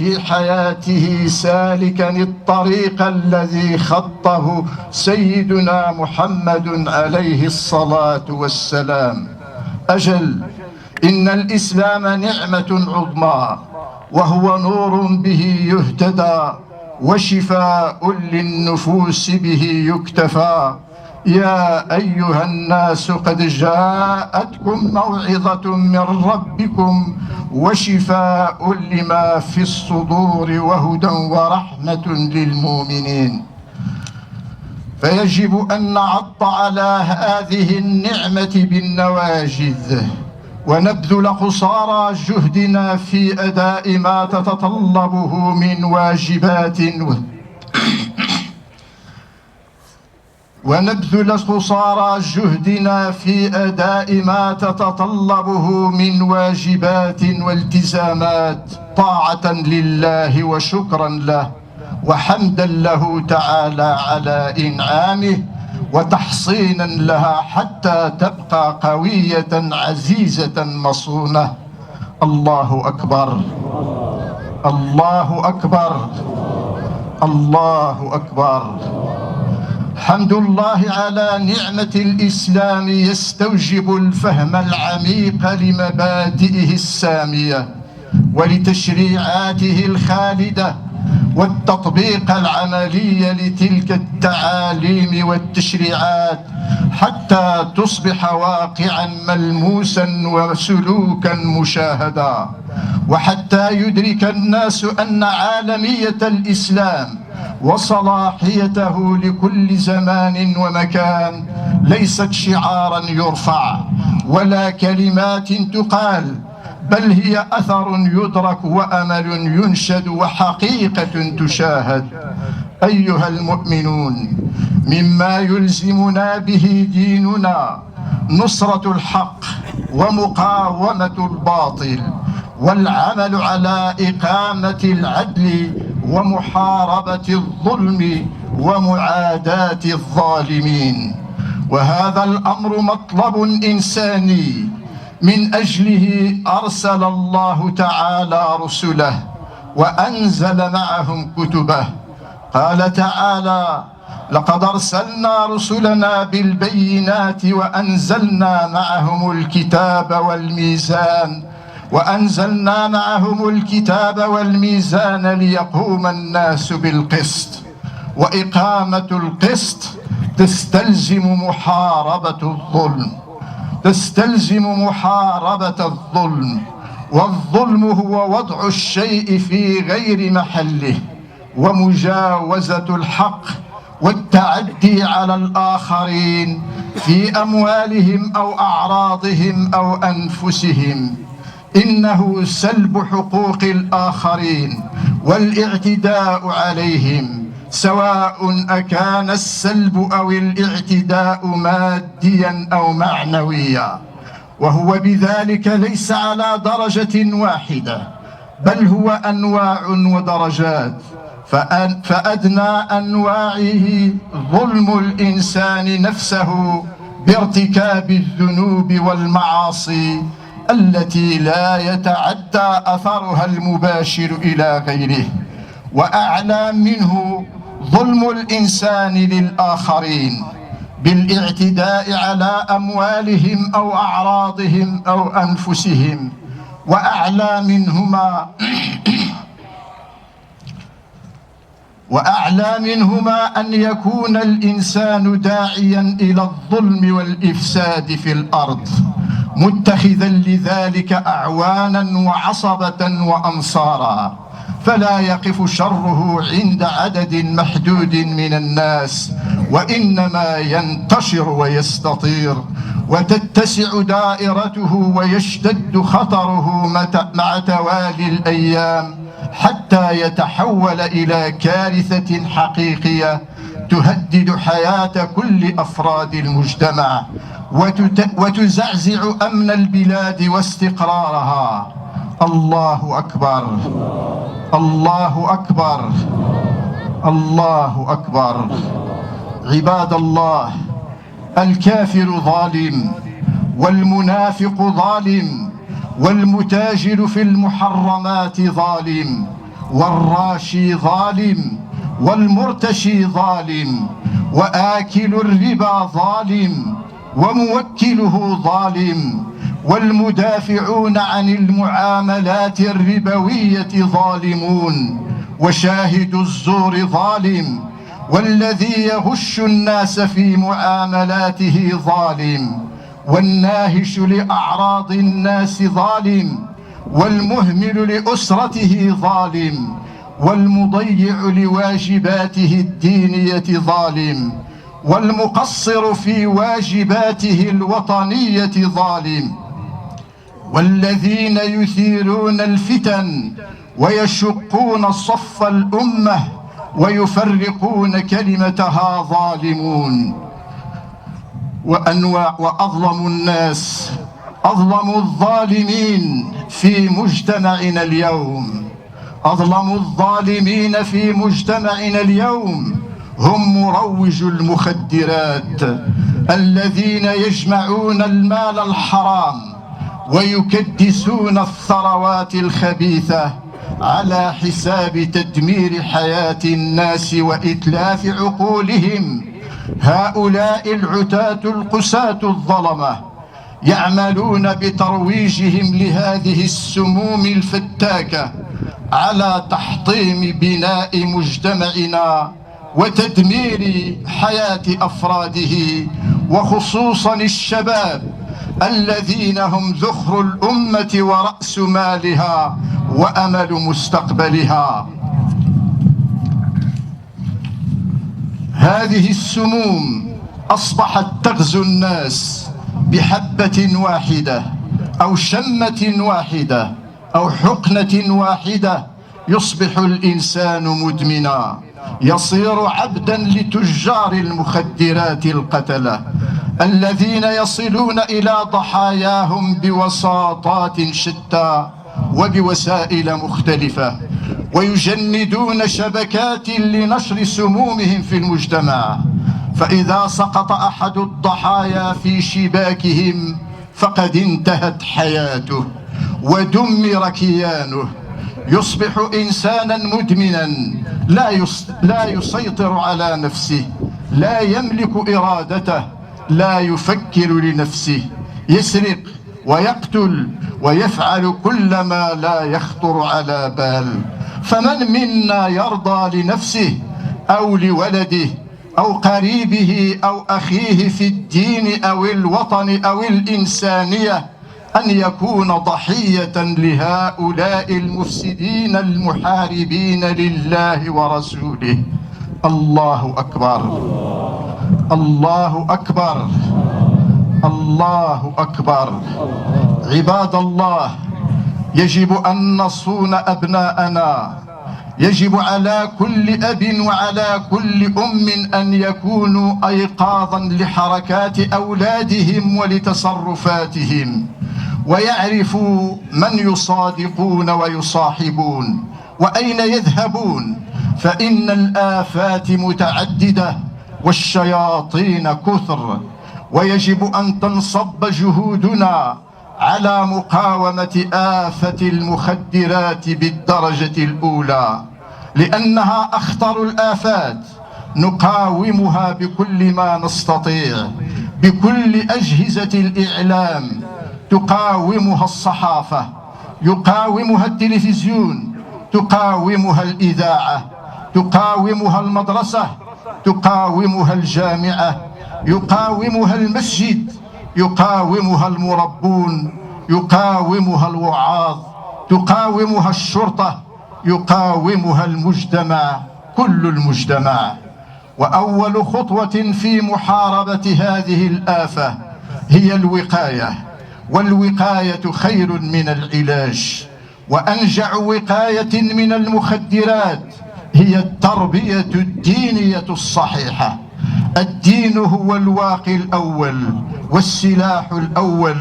في حياته سالكا الطريق الذي خطه سيدنا محمد عليه الصلاة والسلام. أجل، إن الإسلام نعمة عظمى، وهو نور به يهتدى، وشفاء للنفوس به يكتفى. يا أيها الناس قد جاءتكم موعظة من ربكم وشفاء لما في الصدور وهدى ورحمة للمؤمنين. فيجب أن نعض على هذه النعمة بالنواجذ، ونبذل قصارى جهدنا في أداء ما تتطلبه من واجبات ونبذل قصارى جهدنا في أداء ما تتطلبه من واجبات والتزامات، طاعة لله وشكرا له وحمدا له تعالى على إنعامه، وتحصينا لها حتى تبقى قوية عزيزة مصونة. الله أكبر، الله أكبر، الله أكبر. حمد الله على نعمة الإسلام يستوجب الفهم العميق لمبادئه السامية ولتشريعاته الخالدة، والتطبيق العملي لتلك التعاليم والتشريعات حتى تصبح واقعا ملموسا وسلوكا مشاهدا، وحتى يدرك الناس أن عالمية الإسلام وصلاحيته لكل زمان ومكان ليست شعارا يرفع ولا كلمات تقال، بل هي أثر يدرك وأمل ينشد وحقيقة تشاهد. أيها المؤمنون، مما يلزمنا به ديننا نصرة الحق ومقاومة الباطل، والعمل على إقامة العدل ومحاربة الظلم ومعاداة الظالمين. وهذا الأمر مطلب إنساني، من أجله أرسل الله تعالى رسله وأنزل معهم كتبه. قال تعالى: لقد أرسلنا رسلنا بالبينات وأنزلنا معهم الكتاب والميزان ليقوم الناس بالقسط. وإقامة القسط تستلزم محاربة الظلم، والظلم هو وضع الشيء في غير محله ومجاوزة الحق والتعدي على الآخرين في أموالهم أو أعراضهم أو أنفسهم. إنه سلب حقوق الآخرين والاعتداء عليهم، سواء أكان السلب أو الاعتداء ماديا أو معنويا، وهو بذلك ليس على درجة واحدة، بل هو أنواع ودرجات. فأدنى أنواعه ظلم الإنسان نفسه بارتكاب الذنوب والمعاصي التي لا يتعدى أثرها المباشر إلى غيره. وأعلى منه ظلم الإنسان للآخرين بالاعتداء على أموالهم أو أعراضهم أو أنفسهم. وأعلى منهما أن يكون الإنسان داعيا إلى الظلم والإفساد في الأرض، متخذا لذلك أعوانا وعصبة وأنصارا، فلا يقف شره عند عدد محدود من الناس، وإنما ينتشر ويستطير، وتتسع دائرته ويشتد خطره مع توالي الأيام، حتى يتحول إلى كارثة حقيقية تهدد حياة كل أفراد المجتمع وتزعزع أمن البلاد واستقرارها. الله أكبر، الله أكبر، الله أكبر. عباد الله، الكافر ظالم، والمنافق ظالم، والمتاجر في المحرمات ظالم، والراشي ظالم، والمرتشي ظالم، وآكل الربا ظالم، وموكله ظالم، والمدافعون عن المعاملات الربوية ظالمون، وشاهد الزور ظالم، والذي يغش الناس في معاملاته ظالم، والناهش لأعراض الناس ظالم، والمهمل لأسرته ظالم، والمضيع لواجباته الدينية ظالم، والمقصر في واجباته الوطنية ظالم، والذين يثيرون الفتن ويشقون صف الأمة ويفرقون كلمتها ظالمون. وأظلم الناس، أظلم الظالمين في مجتمعنا اليوم، أظلم الظالمين في مجتمعنا اليوم هم مروج المخدرات، الذين يجمعون المال الحرام ويكدسون الثروات الخبيثة على حساب تدمير حياة الناس وإتلاف عقولهم. هؤلاء العتاة القساة الظلمة يعملون بترويجهم لهذه السموم الفتاكة على تحطيم بناء مجتمعنا وتدمير حياة أفراده، وخصوصا الشباب الذين هم ذخر الأمة ورأس مالها وأمل مستقبلها. هذه السموم أصبحت تغزو الناس بحبة واحدة أو شمة واحدة أو حقنة واحدة، يصبح الإنسان مدمنا، يصير عبدا لتجار المخدرات القتلة الذين يصلون إلى ضحاياهم بوساطات شتى وبوسائل مختلفة، ويجندون شبكات لنشر سمومهم في المجتمع. فإذا سقط أحد الضحايا في شباكهم فقد انتهت حياته ودمر كيانه، يصبح إنسانا مدمنا لا يسيطر على نفسه، لا يملك إرادته، لا يفكر لنفسه، يسرق ويقتل ويفعل كل ما لا يخطر على بال. فمن منا يرضى لنفسه أو لولده أو قريبه أو أخيه في الدين أو الوطن أو الإنسانية أن يكون ضحية لهؤلاء المفسدين المحاربين لله ورسوله؟ الله أكبر، الله أكبر، الله أكبر. عباد الله، يجب أن نصون أبناءنا، يجب على كل أب وعلى كل أم أن يكونوا أيقاظا لحركات أولادهم ولتصرفاتهم، ويعرفوا من يصادقون ويصاحبون وأين يذهبون، فإن الآفات متعددة والشياطين كثر، ويجب أن تنصب جهودنا على مقاومة آفة المخدرات بالدرجة الأولى، لأنها أخطر الآفات. نقاومها بكل ما نستطيع، بكل أجهزة الإعلام، تقاومها الصحافة، يقاومها التلفزيون، تقاومها الإذاعة، تقاومها المدرسة، تقاومها الجامعة، يقاومها المسجد، يقاومها المربون، يقاومها الوعاظ، تقاومها الشرطة، يقاومها المجتمع، كل المجتمع. وأول خطوة في محاربة هذه الآفة هي الوقاية، والوقاية خير من العلاج. وأنجع وقاية من المخدرات هي التربية الدينية الصحيحة. الدين هو الواقي الأول والسلاح الأول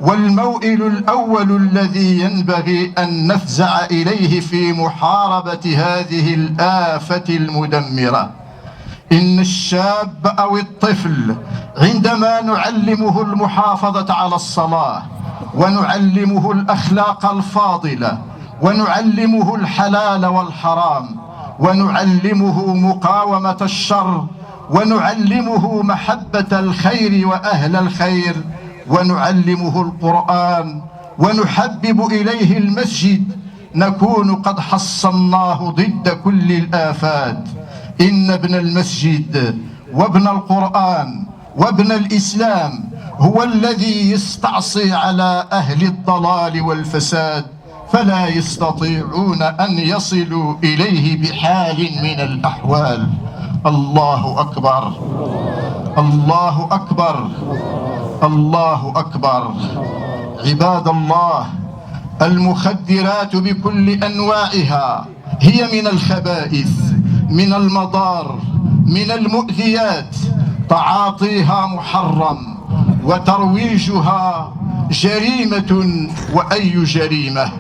والموئل الأول الذي ينبغي أن نفزع إليه في محاربة هذه الآفة المدمرة. إن الشاب أو الطفل عندما نعلمه المحافظة على الصلاة ونعلمه الأخلاق الفاضلة ونعلمه الحلال والحرام، ونعلمه مقاومة الشر، ونعلمه محبة الخير وأهل الخير، ونعلمه القرآن، ونحبب إليه المسجد، نكون قد حصناه ضد كل الآفات. إن ابن المسجد وابن القرآن وابن الإسلام هو الذي يستعصي على أهل الضلال والفساد، فلا يستطيعون أن يصلوا إليه بحال من الأحوال. الله أكبر، الله أكبر، الله أكبر. عباد الله، المخدرات بكل أنواعها هي من الخبائث، من المضار، من المؤذيات. تعاطيها محرم، وترويجها جريمة، وأي جريمة.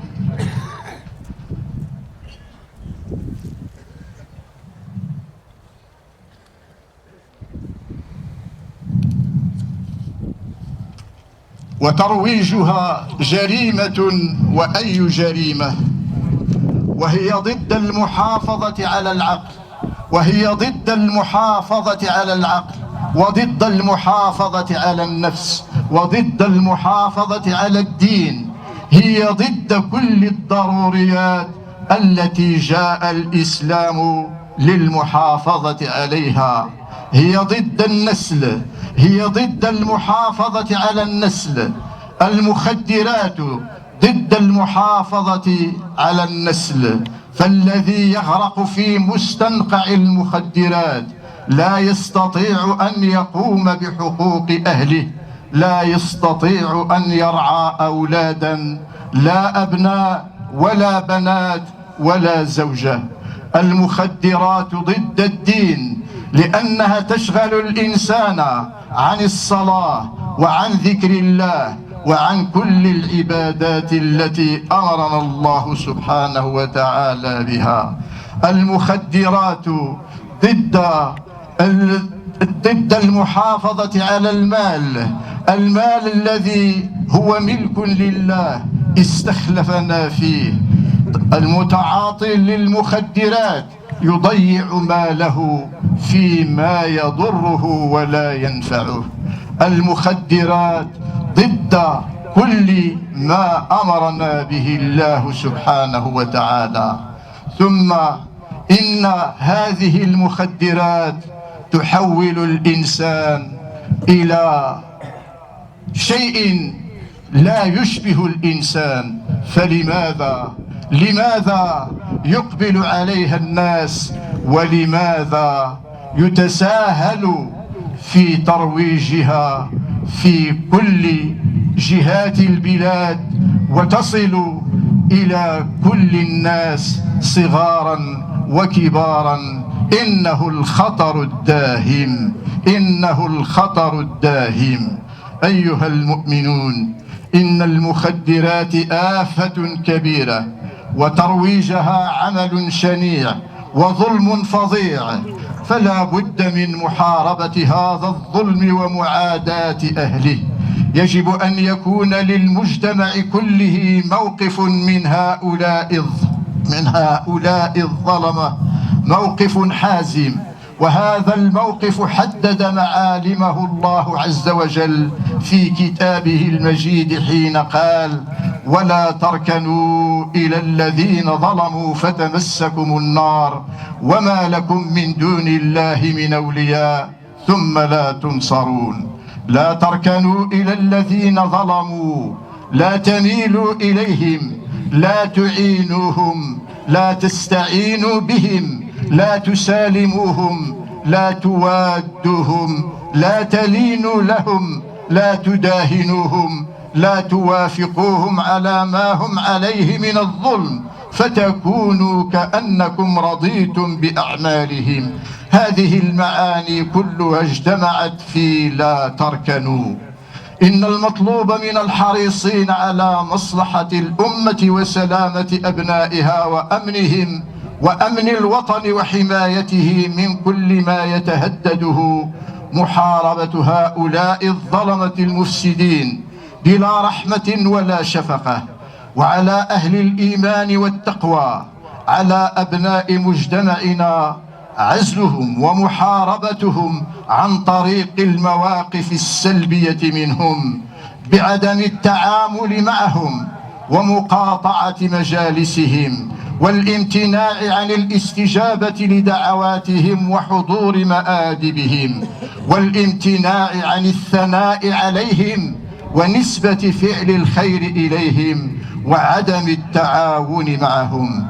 وترويجها جريمة، وأي جريمة. وهي ضد المحافظة على العقل، وهي ضد المحافظة على العقل، وضد المحافظة على النفس، وضد المحافظة على الدين. هي ضد كل الضروريات التي جاء الإسلام للمحافظة عليها. هي ضد النسل، هي ضد المحافظة على النسل. المخدرات ضد المحافظة على النسل، فالذي يغرق في مستنقع المخدرات لا يستطيع أن يقوم بحقوق أهله، لا يستطيع أن يرعى أولادا، لا أبناء ولا بنات ولا زوجة. المخدرات ضد الدين، لأنها تشغل الإنسان عن الصلاة وعن ذكر الله وعن كل العبادات التي أمرنا الله سبحانه وتعالى بها. المخدرات ضد المحافظة على المال، المال الذي هو ملك لله استخلفنا فيه. المتعاطي للمخدرات يضيع ماله فيما يضره ولا ينفعه. المخدرات ضد كل ما أمرنا به الله سبحانه وتعالى. ثم إن هذه المخدرات تحول الإنسان إلى شيء لا يشبه الإنسان. لماذا يقبل عليها الناس، ولماذا يتساهل في ترويجها في كل جهات البلاد، وتصل إلى كل الناس صغارا وكبارا؟ إنه الخطر الداهم، إنه الخطر الداهم. أيها المؤمنون، إن المخدرات آفة كبيرة، وترويجها عمل شنيع وظلم فظيع، فلا بد من محاربة هذا الظلم ومعاداة أهله. يجب أن يكون للمجتمع كله موقف من هؤلاء الظلمة، موقف حازم. وهذا الموقف حدد معالمه الله عز وجل في كتابه المجيد حين قال: ولا تركنوا إلى الذين ظلموا فتمسكم النار وما لكم من دون الله من أولياء ثم لا تنصرون. لا تركنوا إلى الذين ظلموا، لا تميلوا إليهم، لا تعينوهم، لا تستعينوا بهم، لا تسالموهم، لا توادوهم، لا تلينوا لهم، لا تداهنوهم، لا توافقوهم على ما هم عليه من الظلم، فتكونوا كأنكم رضيتم بأعمالهم. هذه المعاني كلها اجتمعت في لا تركنوا. إن المطلوب من الحريصين على مصلحة الأمة وسلامة أبنائها وأمنهم وأمن الوطن وحمايته من كل ما يتهدده محاربة هؤلاء الظلمة المفسدين بلا رحمة ولا شفقة. وعلى أهل الإيمان والتقوى، على أبناء مجتمعنا عزلهم ومحاربتهم عن طريق المواقف السلبية منهم بعدم التعامل معهم ومقاطعة مجالسهم والامتناع عن الاستجابة لدعواتهم وحضور مآدبهم والامتناع عن الثناء عليهم ونسبة فعل الخير إليهم وعدم التعاون معهم.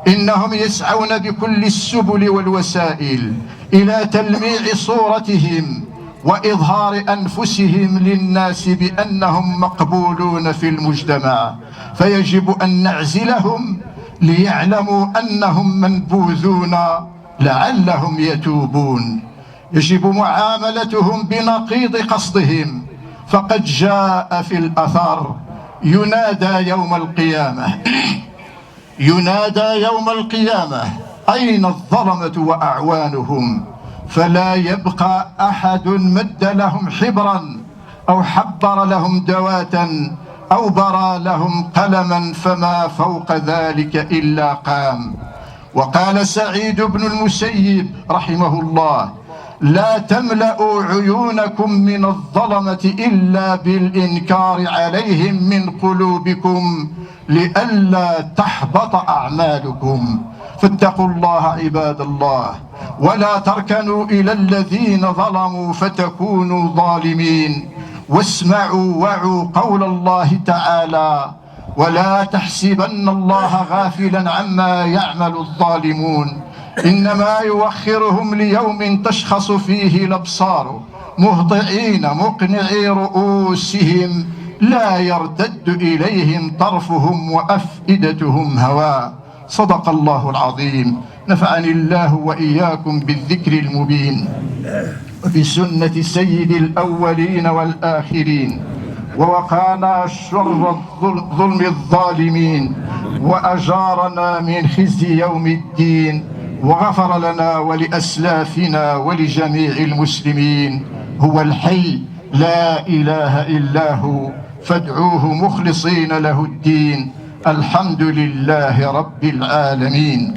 إنهم يسعون بكل السبل والوسائل إلى تلميع صورتهم وإظهار أنفسهم للناس بأنهم مقبولون في المجتمع، فيجب أن نعزلهم ليعلموا أنهم منبوذون لعلهم يتوبون. يجب معاملتهم بنقيض قصدهم، فقد جاء في الأثر ينادى يوم القيامة ينادى يوم القيامة أين الظلمة وأعوانهم، فلا يبقى أحد مد لهم حبرا أو حبر لهم دواة أو برى لهم قلما، فما فوق ذلك إلا قام. وقال سعيد بن المسيب رحمه الله: لا تملأوا عيونكم من الظلمة إلا بالإنكار عليهم من قلوبكم لئلا تحبط أعمالكم. فاتقوا الله عباد الله، ولا تركنوا إلى الذين ظلموا فتكونوا ظالمين. واسمعوا وعوا قول الله تعالى: ولا تحسبن الله غافلا عما يعمل الظالمون إنما يوخرهم ليوم تشخص فيه الأبصار مهطعين مقنعي رؤوسهم لا يرتد إليهم طرفهم وأفئدتهم هواء. صدق الله العظيم. نفعني الله وإياكم بالذكر المبين وبسنة سيد الأولين والآخرين، ووقانا شر ظلم الظالمين، وأجارنا من خزي يوم الدين، وغفر لنا ولأسلافنا ولجميع المسلمين. هو الحي لا إله إلا هو، فادعوه مخلصين له الدين. الحمد لله رب العالمين.